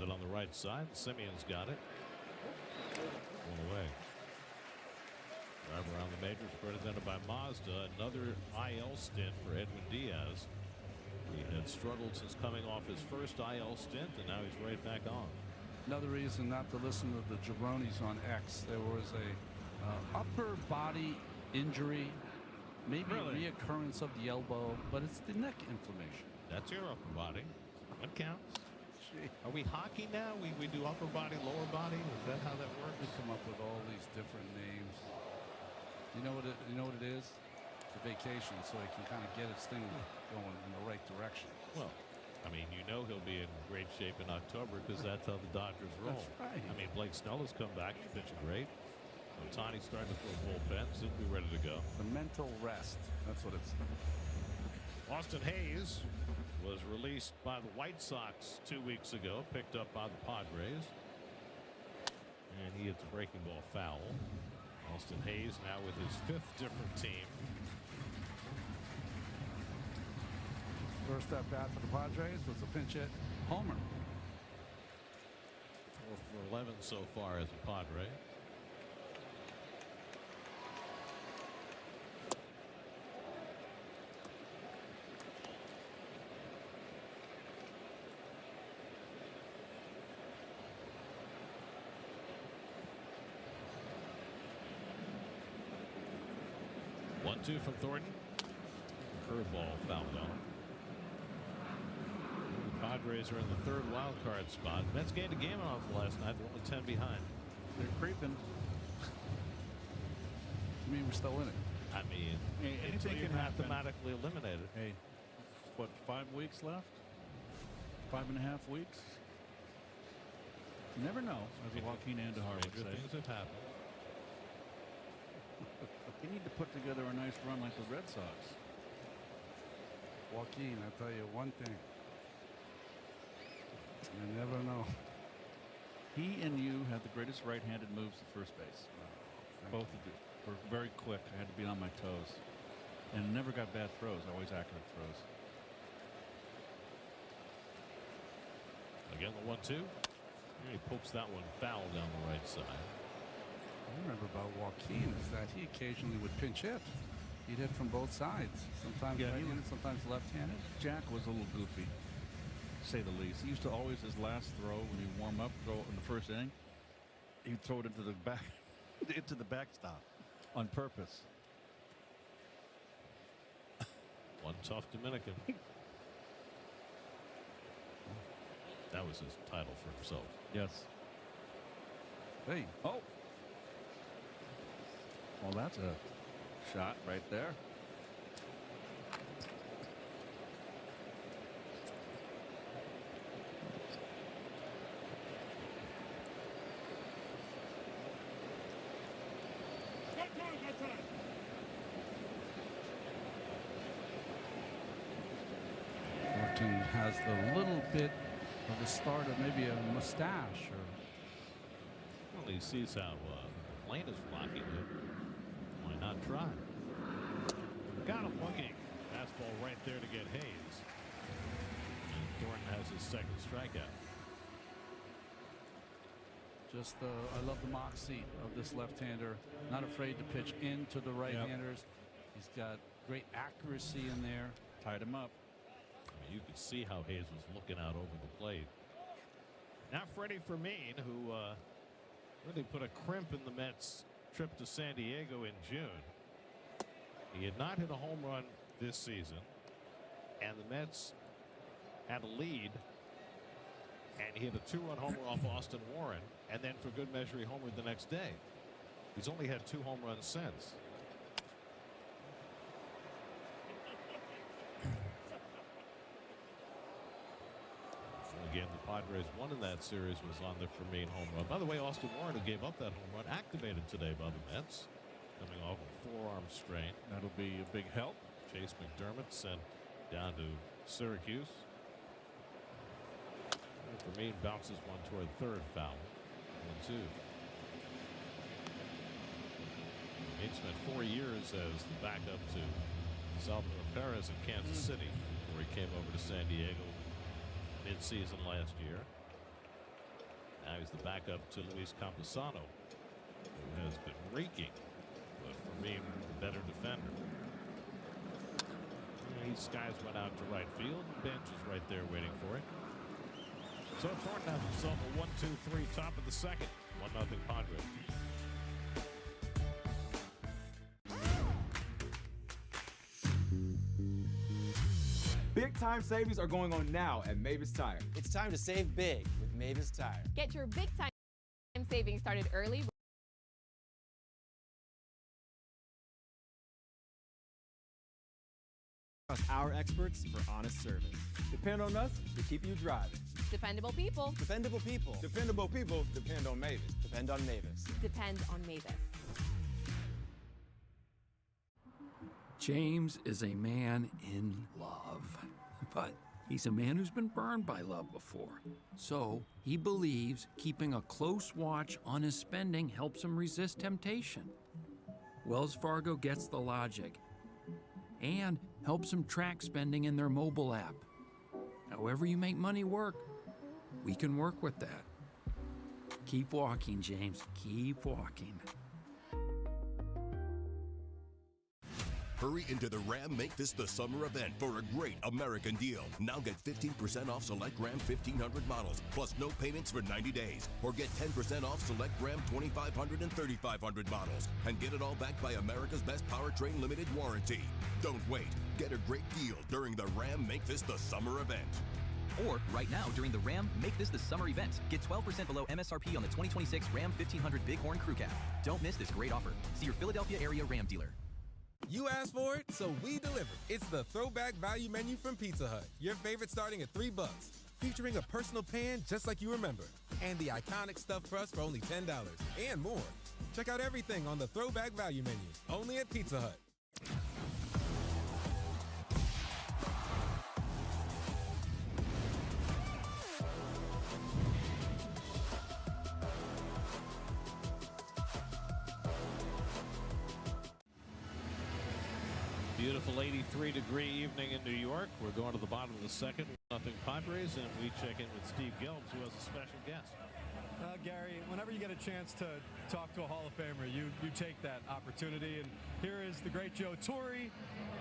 Grounded on the right side. Simeon's got it. One away. Drive around the majors presented by Mazda. Another IL stint for Edwin Diaz. He had struggled since coming off his first IL stint, and now he's right back on. Another reason not to listen to the jabronis on X. There was a upper body injury, maybe reoccurrence of the elbow, but it's the neck inflammation. That's your upper body. That counts. Are we hockey now? We do upper body, lower body? Is that how that works? We come up with all these different names. You know what it is? It's a vacation, so he can kind of get his thing going in the right direction. Well, I mean, you know he'll be in great shape in October because that's how the Dodgers roll. That's right. I mean, Blake Snell has come back. He's pitching great. Otani's starting to throw bullpens. He'll be ready to go. The mental rest. That's what it's. Austin Hayes was released by the White Sox 2 weeks ago, picked up by the Padres. And he hits a breaking ball foul. Austin Hayes now with his 5th different team. First at bat for the Padres was a pinch hit homer. 4 for 11 so far as a Padre. One-two from Thornton. Curveball fouled on him. The Padres are in the 3rd wild card spot. Mets gained a game off last night. They're only 10 behind. They're creeping. I mean, we're still in it. I mean, anything you're can happen. mathematically eliminated. Hey, what, 5 weeks left? 5.5 weeks? You never know, as Joaquin Andujar would Stranger say. things have happened. You need to put together a nice run like the Red Sox. Joaquin, I tell you one thing. You never know. He and you have the greatest right-handed moves at first base. Both of you were very quick. I had to be on my toes. And never got bad throws, always accurate throws. Again, the 1-2. He pokes that one foul down the right side. I remember about Joaquin is that he occasionally would pinch hit. He'd hit from both sides. Sometimes right-handed, sometimes left-handed. Jack was a little goofy, to say the least. He used to always, his last throw, when he warm up, throw it in the first inning, he'd throw it into the back, into the backstop on purpose. One tough Dominican. That was his title for himself. Yes. Hey. Oh. Well, that's a shot right there. Thornton has the little bit of the start of maybe a mustache or. Well, he sees how the plane is blocking him. Why not try? Got him looking. Fastball right there to get Hayes. And Thornton has his 2nd strikeout. Just I love the moxie of this left-hander. Not afraid to pitch into the right-handers. He's got great accuracy in there. Tied him up. I mean, you could see how Hayes was looking out over the plate. Now Freddie Fermin, who really put a crimp in the Mets' trip to San Diego in June. He had not hit a home run this season, and the Mets had a lead, and he hit a 2-run homer off Austin Warren, and then for good measure he homered the next day. He's only had 2 home runs since. Again, the Padres won in that series was on the Fermin home run. By the way, Austin Warren, who gave up that home run, activated today by the Mets, coming off a forearm strain. That'll be a big help. Chase McDermott sent down to Syracuse. And Fermin bounces one toward third, foul. 1-2. He spent 4 years as the backup to Salvador Perez in Kansas City before he came over to San Diego mid-season last year. Now he's the backup to Luis Camposano, who has been reeking, but for me, the better defender. He skies one out to right field. Bench is right there waiting for it. So Torre has himself a 1-2-3 top of the second. 1-0 Padres. Big time savings are going on now at Mavis Tire. It's time to save big with Mavis Tire. Get your big time savings started early. Our experts for honest service. Depend on us to keep you driving. Dependable people. Dependable people. Dependable people depend on Mavis. Depend on Mavis. Depend on Mavis. James is a man in love, but he's a man who's been burned by love before. So he believes keeping a close watch on his spending helps him resist temptation. Wells Fargo gets the logic and helps him track spending in their mobile app. However you make money work, we can work with that. Keep walking, James. Keep walking. Hurry into the Ram Make This the Summer event for a great American deal. Now get 15% off select Ram 1500 models, plus no payments for 90 days. Or get 10% off select Ram 2500 and 3500 models. And get it all backed by America's best powertrain limited warranty. Don't wait. Get a great deal during the Ram Make This the Summer event. Or right now during the Ram Make This the Summer event. Get 12% below MSRP on the 2026 Ram 1500 Bighorn Crew Cab. Don't miss this great offer. See your Philadelphia area Ram dealer. You asked for it, so we delivered. It's the throwback value menu from Pizza Hut. Your favorite starting at $3, featuring a personal pan just like you remember, and the iconic stuffed crust for only $10 and more. Check out everything on the throwback value menu, only at Pizza Hut. Beautiful 83-degree evening in New York. We're going to the bottom of the second. Nothing Padres, and we check in with Steve Gelbs, who has a special guest. Gary, whenever you get a chance to talk to a Hall of Famer, you take that opportunity. And here is the great Joe Torre.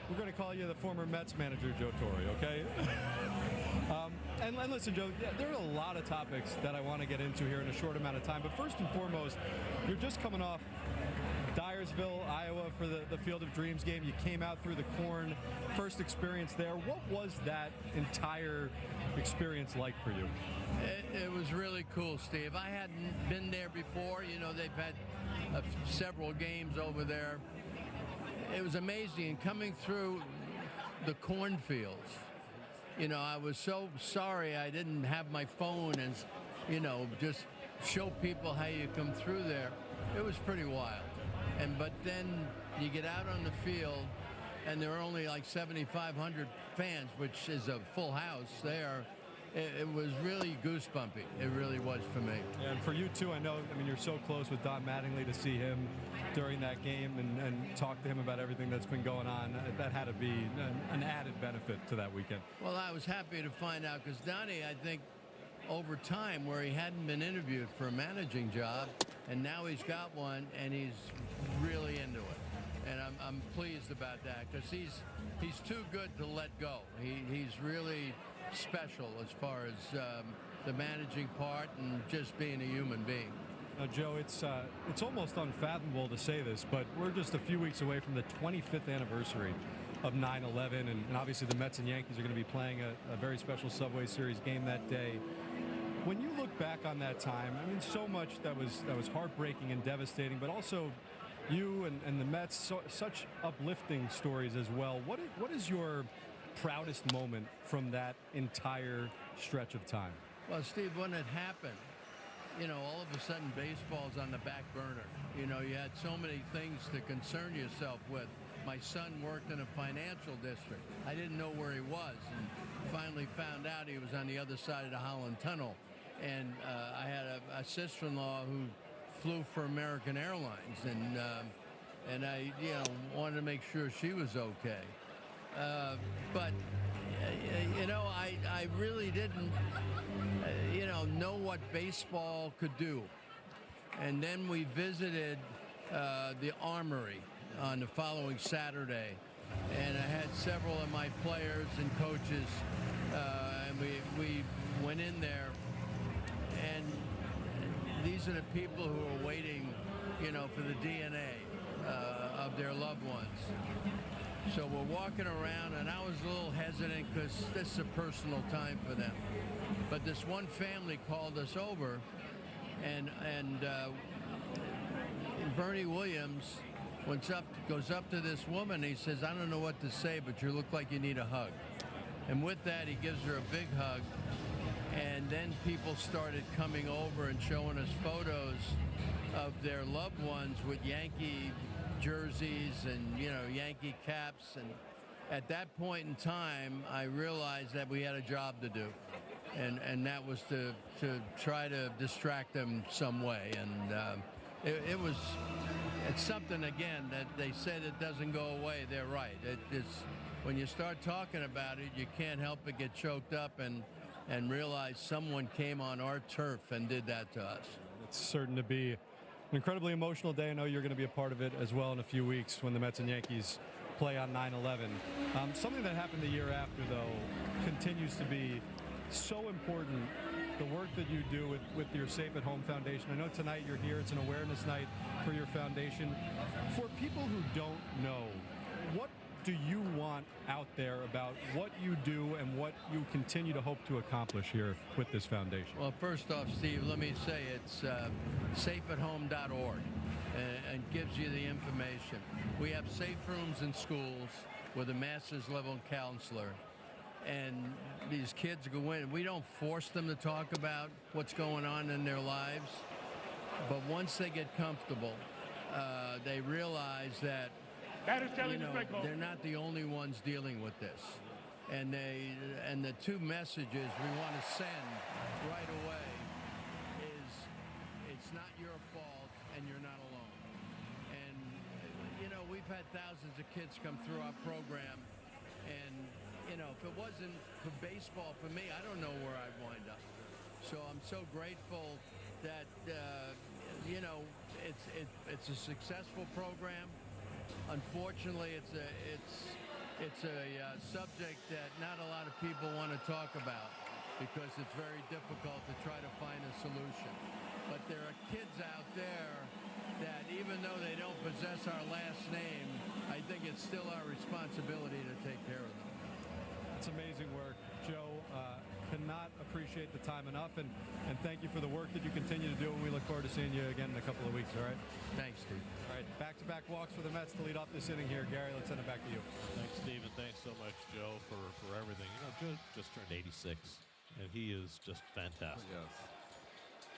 We're going to call you the former Mets manager, Joe Torre, okay? And listen, Joe, there are a lot of topics that I want to get into here in a short amount of time. But first and foremost, you're just coming off Dyersville, Iowa for the Field of Dreams game. You came out through the corn, first experience there. What was that entire experience like for you? It was really cool, Steve. I hadn't been there before. You know, they've had several games over there. It was amazing. And coming through the cornfields, you know, I was so sorry I didn't have my phone and, you know, just show people how you come through there. It was pretty wild. But then you get out on the field, and there are only like 7,500 fans, which is a full house there. It was really goosebumpy. It really was for me. And for you, too, I mean, you're so close with Don Mattingly to see him during that game and talk to him about everything that's been going on. That had to be an added benefit to that weekend. Well, I was happy to find out because Donnie, I think, over time where he hadn't been interviewed for a managing job, and now he's got one, and he's really into it. And I'm pleased about that because he's too good to let go. He's really special as far as the managing part and just being a human being. Now, Joe, it's almost unfathomable to say this, but we're just a few weeks away from the 25th anniversary of 9/11, and obviously the Mets and Yankees are going to be playing a very special Subway Series game that day. When you look back on that time, I mean, so much that was heartbreaking and devastating, but also you and the Mets, such uplifting stories as well. What is your proudest moment from that entire stretch of time? Well, Steve, when it happened, you know, all of a sudden baseball's on the back burner. You know, you had so many things to concern yourself with. My son worked in a financial district. I didn't know where he was, and finally found out he was on the other side of the Holland Tunnel. And I had a sister-in-law who flew for American Airlines, and I, you know, wanted to make sure she was okay. But you know, I really didn't, you know what baseball could do. And then we visited the Armory on the following Saturday, and I had several of my players and coaches, and we went in there, and these are the people who are waiting, you know, for the DNA of their loved ones. So we're walking around, and I was a little hesitant because this is a personal time for them. But this one family called us over, and Bernie Williams goes up to this woman. He says, "I don't know what to say, but you look like you need a hug." And with that, he gives her a big hug. And then people started coming over and showing us photos of their loved ones with Yankee jerseys and, you know, Yankee caps. And at that point in time, I realized that we had a job to do. And that was to try to distract them some way. And it's something, again, that they say that doesn't go away. They're right. It's when you start talking about it, you can't help but get choked up and realize someone came on our turf and did that to us. It's certain to be an incredibly emotional day. I know you're going to be a part of it as well in a few weeks when the Mets and Yankees play on 9/11. Something that happened the year after, though, continues to be so important. The work that you do with your Safe at Home Foundation. I know tonight you're here. It's an awareness night for your foundation. For people who don't know, what do you want out there about what you do and what you continue to hope to accomplish here with this foundation? Well, first off, Steve, let me say it's safeathome.org and gives you the information. We have safe rooms in schools with a master's level counselor. And these kids go in. We don't force them to talk about what's going on in their lives. But once they get comfortable, they realize that, you know, they're not the only ones dealing with this. And the two messages we want to send right away is it's not your fault and you're not alone. And, you know, we've had thousands of kids come through our program, and you know, if it wasn't for baseball for me, I don't know where I'd wind up. So I'm so grateful that you know, it's a successful program. Unfortunately, it's a subject that not a lot of people want to talk about because it's very difficult to try to find a solution. But there are kids out there that, even though they don't possess our last name, I think it's still our responsibility to take care of them. It's amazing work, Joe. Cannot appreciate the time enough, and thank you for the work that you continue to do, and we look forward to seeing you again in a couple of weeks, all right? Thanks, Steve. All right, back-to-back walks for the Mets to lead off this inning here. Gary, let's send it back to you. Thanks, Steve, and thanks so much, Joe, for everything. You know, Joe just turned 86, and he is just fantastic. Yes.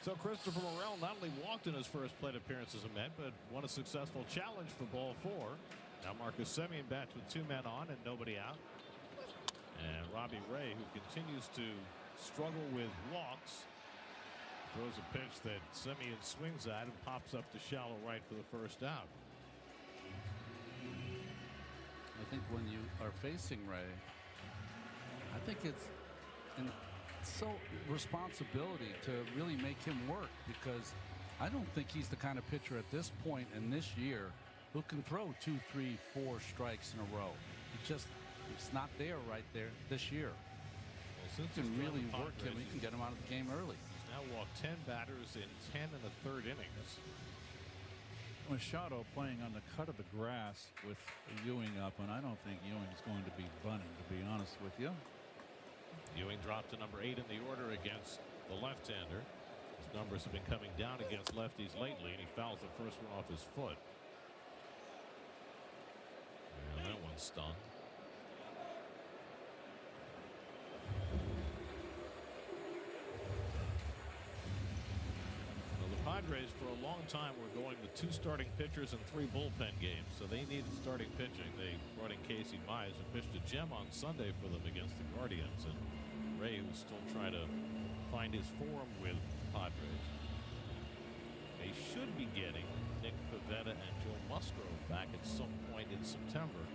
So Christopher Morel not only walked in his first plate appearance as a Met, but won a successful challenge for ball 4. Now Marcus Semien bats with 2 men on and nobody out. And Robbie Ray, who continues to struggle with walks, throws a pitch that Semien swings at and pops up to shallow right for the first out. I think when you are facing Ray, I think it's so responsibility to really make him work, because I don't think he's the kind of pitcher at this point in this year who can throw 2, 3, 4 strikes in a row. It's not there right there this year. Well, since you can he's really joined the work him. Padres, You can get him out of the game early. He's now walked 10 batters in 10 1/3 innings. Machado playing on the cut of the grass with Ewing up, and I don't think Ewing's going to be bunting, to be honest with you. Ewing dropped to number 8 in the order against the left-hander. His numbers have been coming down against lefties lately, and he fouls the first one off his foot. And that one stung. Well, the Padres for a long time were going with 2 starting pitchers and 3 bullpen games, so they needed starting pitching. They brought in Casey Mize, who pitched a gem on Sunday for them against the Guardians, and Ray, who's still trying to find his form with the Padres. They should be getting Nick Pivetta and Joe Musgrove back at some point in September,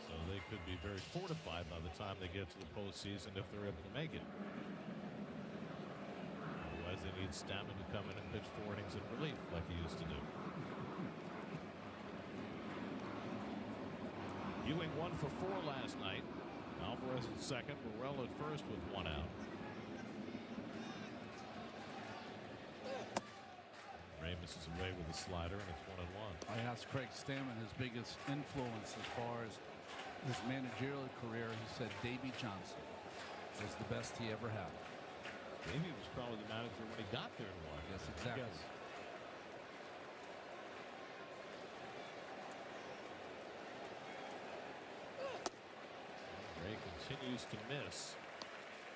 so they could be very very fortified by the time they get to the postseason if they're able to make it. Otherwise, they need Stammen to come in and pitch 4 innings in relief like he used to do. Ewing 1 for 4 last night. Alvarez at second, Morel at first with 1 out. Ray misses away with a slider, and it's 1-1. I asked Craig Stammen his biggest influence as far as his managerial career. He said Davey Johnson was the best he ever had. Davey was probably the manager when he got there to Washington. Yes, exactly. Ray continues to miss.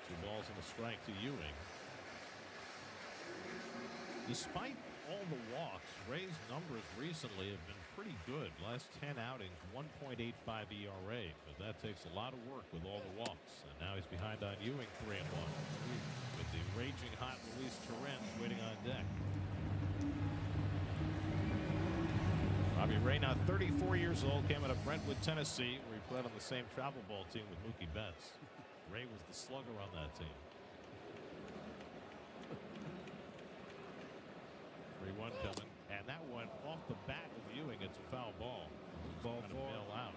2 balls and a strike to Ewing. Despite all the walks, Ray's numbers recently have been pretty good. Last 10 outings, 1.85 ERA, but that takes a lot of work with all the walks. And now he's behind on Ewing 3-1 with the raging hot Luis Torrens waiting on deck. Robbie Ray, now 34 years old, came out of Brentwood, Tennessee, where he played on the same travel ball team with Mookie Betts. Ray was the slugger on that team. 3-1 coming, and that one off the bat of Ewing. It's a foul ball. Ball 4. Bail out.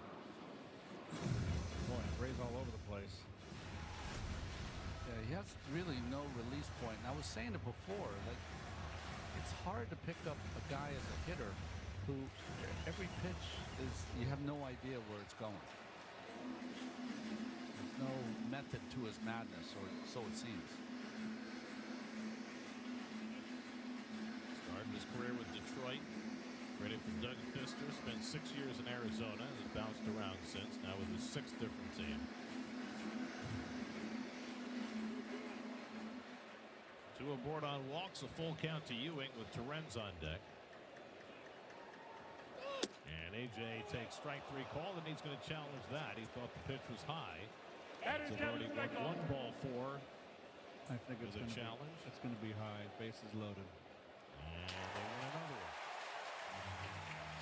Boy, Ray's all over the place. Yeah, he has really no release point. And I was saying it before, like, it's hard to pick up a guy as a hitter who every pitch is, you have no idea where it's going. There's no method to his madness, or so it seems. Started his career with Detroit. Traded for Doug Fister. Spent 6 years in Arizona. Has bounced around since. Now with his 6th different team. 2 aboard on walks. A full count to Ewing with Torrens on deck. And A.J. takes strike 3 call, and he's going to challenge that. He thought the pitch was high. It's already 1-4. I think it's a going challenge. It's going to be high. Bases loaded. And they win another one.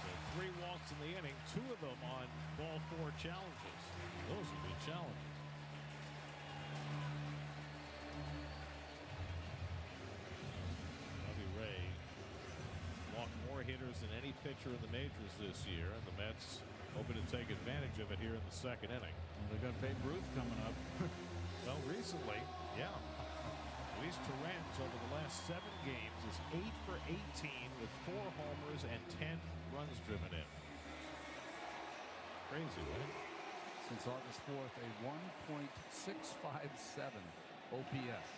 So 3 walks in the inning, 2 of them on ball 4 challenges. Those are good challenges. Robbie Ray walked more hitters than any pitcher in the majors this year, and the Mets hoping to take advantage of it here in the 2nd inning. Well, they got Babe Ruth coming up. Well, recently, yeah. Luis Torrens over the last 7 games is 8 for 18 with 4 homers and 10 runs driven in. Crazy, right? Since August 4th, a 1.657 OPS.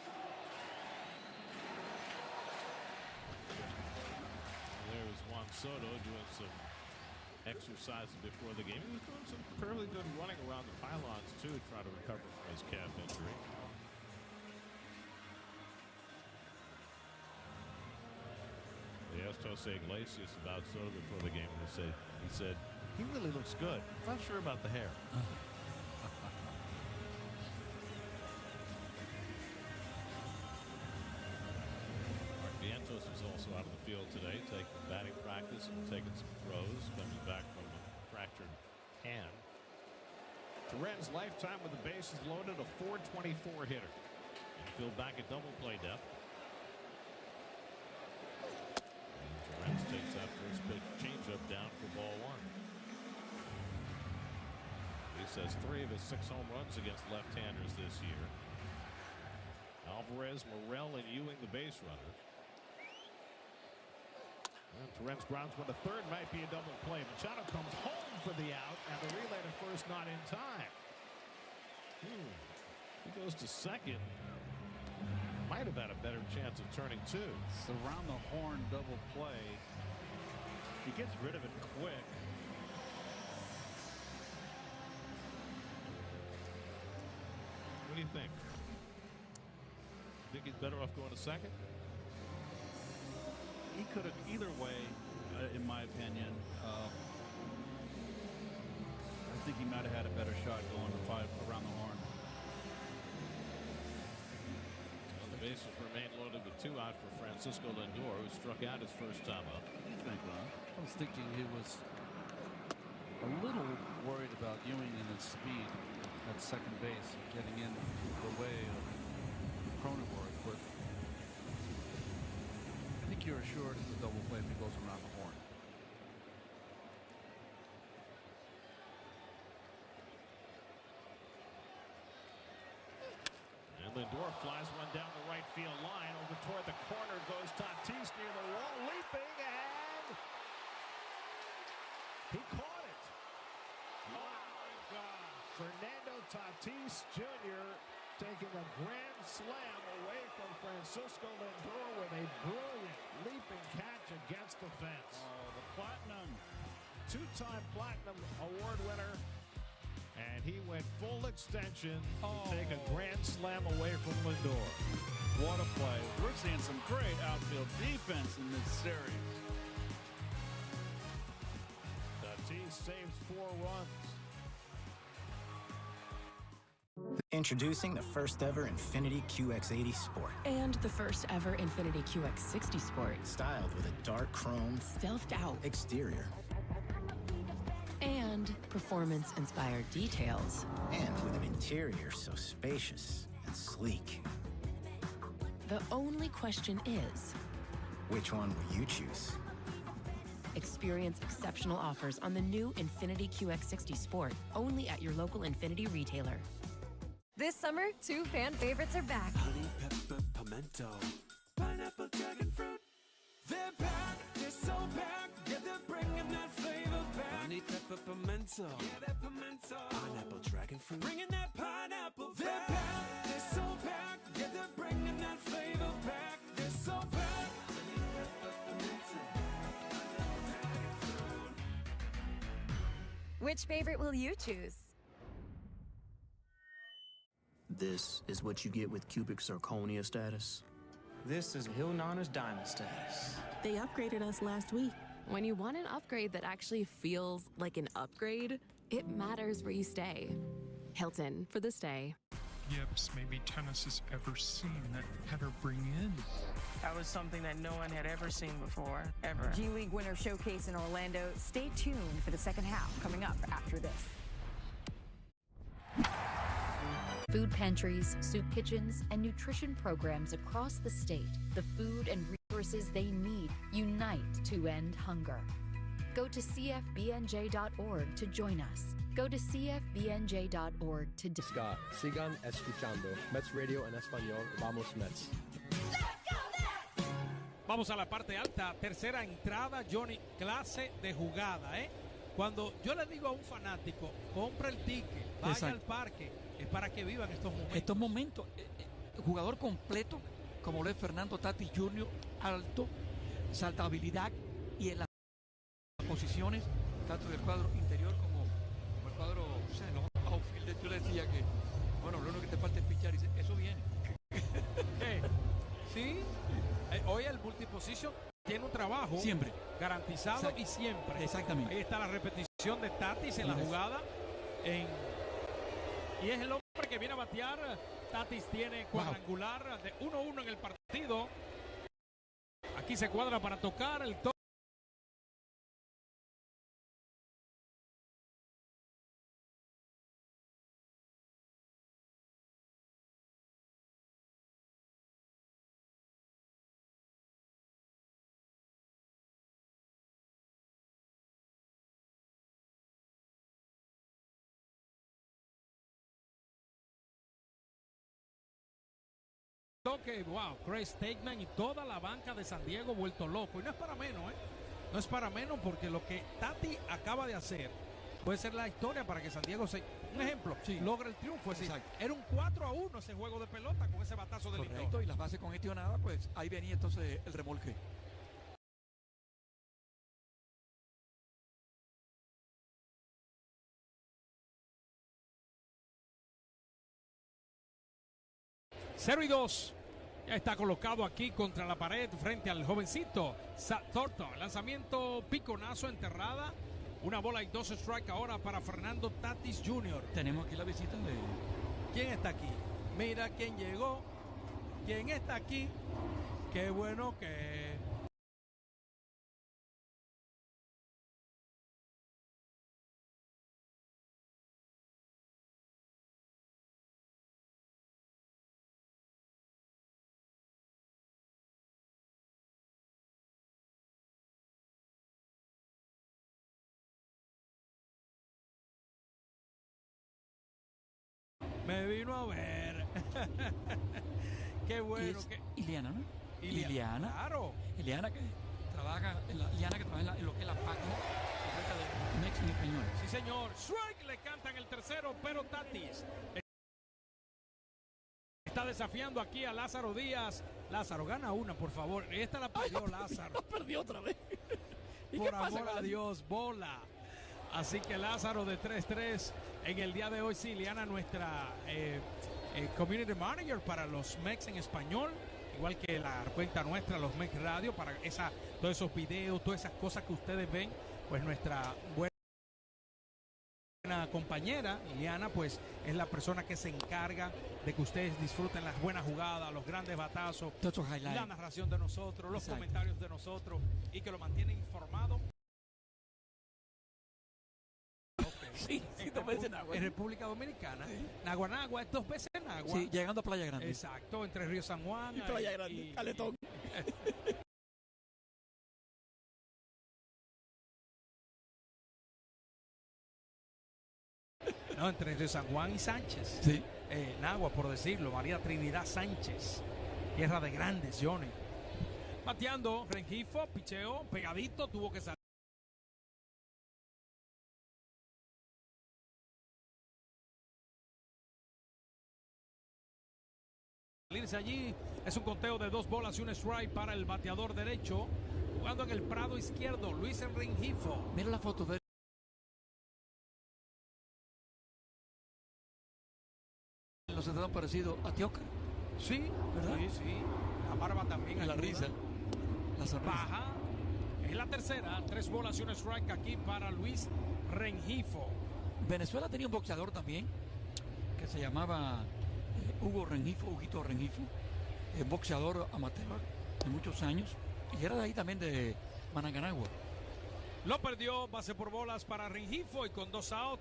There's Juan Soto doing some exercises before the game. He was doing some fairly good running around the pylons, too, trying to recover from his calf injury. They asked Jose Iglesias about Soto before the game, and he said, he really looks good. I'm not sure about the hair. Vientos was also out of the field today, taking batting practice and taking some throws, coming back from a fractured hand. Torrens' lifetime with the bases loaded, a .424 hitter. Infield back at double play depth. Torrens takes that first pitch changeup down for ball 1. He says 3 of his 6 home runs against left-handers this year. Alvarez, Morel, and Ewing the base runners. And Torrens grounds one to third, might be a double play. Machado comes home for the out, and the relay to first not in time. He goes to second. Might have had a better chance of turning 2. It's around the horn double play. He gets rid of it quick. What do you think? Think he's better off going to second? He could have either way, in my opinion. I think he might have had a better shot going to 5 around the horn. Well, the bases remain loaded with 2 out for Francisco Lindor, who struck out his first time up. What do you think, Ron? I was thinking he was a little worried about Ewing and his speed. at second base, getting in the way of Cronenworth, but I think you're assured it's a double play if he goes around the horn. And Lindor flies one down the right field line. Over toward the corner goes Tatis near the wall, leaping, and he caught it. Oh my God. Fernando Tatis Jr. taking a grand slam away from Francisco Lindor with a brilliant leaping catch against the fence. Oh, the platinum. Two-time platinum award winner. And he went full extension to take a grand slam away from Lindor. What a play. We're seeing some great outfield defense in this series. Tatis saves 4 runs. Introducing the first ever Infiniti QX80 Sport. And the first ever Infiniti QX60 Sport. Styled with a dark chrome, stealthed out exterior. And performance-inspired details. And with an interior so spacious and sleek. The only question is, which one will you choose? Experience exceptional offers on the new Infiniti QX60 Sport, only at your local Infiniti retailer. This summer, 2 fan favorites are back. Honey, pepper, pimento, pineapple, dragon fruit. They're back, they're so back, yeah, they're bringing that flavor back. Honey, pepper, pimento, yeah, that pimento. Pineapple, dragon fruit, bringing that pineapple back. They're back, they're so back, yeah, they're bringing that flavor back. They're so back. Honey, pepper, pimento, dragon fruit. Which favorite will you choose? This is what you get with cubic zirconia status. This is Hill Nana's diamond status. They upgraded us last week. When you want an upgrade that actually feels like an upgrade, it matters where you stay. Hilton for the stay. Yips, maybe tennis has ever seen that header bring in. That was something that no one had ever seen before, ever. G League Winter Showcase in Orlando. Stay tuned for the second half coming up after this. Food pantries, soup kitchens, and nutrition programs across the state. The food and resources they need unite to end hunger. Go to cfbnj.org to join us. Go to cfbnj.org today. Scott, sigan escuchando Mets Radio en español. Vamos Mets. Vamos a la parte alta, tercera entrada, Johnny, clase de jugada, ¿eh? Cuando yo le digo a un fanático, compra el ticket, vaya al parque, es para que vivan estos momentos. Estos momentos, jugador completo, como lo es Fernando Tatis Jr., alto, saltabilidad y en las posiciones, tanto del cuadro interior como el cuadro, o sea, los outfielders. Yo le decía que, bueno, lo único que te falta es pichar, y dice, eso viene. Sí, hoy el multiposition tiene un trabajo siempre garantizado y siempre. Exactamente. Ahí está la repetición de Tatis en la jugada. Y es el hombre que viene a batear. Tatis tiene cuadrangular de 1-1 en el partido. Aquí se cuadra para tocar el toque. Wow, Craig Stegman y toda la banca de San Diego vuelto loco. Y no es para menos, ¿eh? No es para menos, porque lo que Tati acaba de hacer puede ser la historia para que San Diego un ejemplo, logre el triunfo. Es decir, era un 4-1 ese juego de pelota con ese batazo de Lindor. Correcto, y las bases congestionadas, pues ahí venía entonces el remolque. Cero y 2. Ya está colocado aquí contra la pared frente al jovencito Thornton. Lanzamiento piconazo, enterrada. Una bola y 2 strike ahora para Fernando Tatis Jr. Tenemos aquí la visita de... ¿Quién está aquí? Mira quién llegó. ¿Quién está aquí? Qué bueno que... Me vino a ver. Qué bueno. Iliana, ¿no? Iliana. Claro. Iliana que trabaja en lo que es la página de Mex en español. Sí, señor. Strike, le cantan el tercero, pero Tatis está desafiando aquí a Lázaro Díaz. Lázaro, gana una, por favor. Esta la perdió Lázaro. La perdió otra vez. Por amor a Dios, bola. Así que Lázaro de 3-3 en el día de hoy. Sí, Iliana, nuestra community manager para los Mex en español, igual que la cuenta nuestra, los Mex Radio, para todos esos videos, todas esas cosas que ustedes ven, pues nuestra buena compañera Iliana, pues es la persona que se encarga de que ustedes disfruten las buenas jugadas, los grandes batazos, la narración de nosotros, los comentarios de nosotros, y que lo mantiene informado. Sí, dos veces en Nagua. En República Dominicana. Sí. Nagua, es 2 veces en Nagua. Sí, llegando a Playa Grande. Exacto, entre Río San Juan y Playa Grande, Caletón. No, entre Río San Juan y Sánchez. Sí. Nagua, por decirlo. María Trinidad Sánchez. Tierra de grandes, Johnny. Bateando, Rengifo, picheo, pegadito, tuvo que salir. Allí es un conteo de 2 bolas y un strike para el bateador derecho, jugando en el prado izquierdo, Luis Rengifo. Mira la foto de él. Los han parecido a Tioca. Sí, ¿verdad? Sí. La barba también. La risa. La sonrisa. Baja. Es la tercera, 3 bolas y un strike aquí para Luis Rengifo. Venezuela tenía un boxeador también que se llamaba Huguito Rengifo, boxeador amateur de muchos años, y era de ahí también de Mananganagua. Lo perdió, base por bolas para Rengifo, y con 2 out,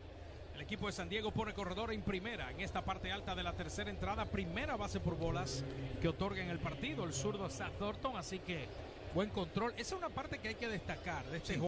el equipo de San Diego pone corredor en primera. En esta parte alta de la tercera entrada, primera base por bolas que otorga en el partido el zurdo Seth Thornton, así que buen control. Esa es una parte que hay que destacar de este juego.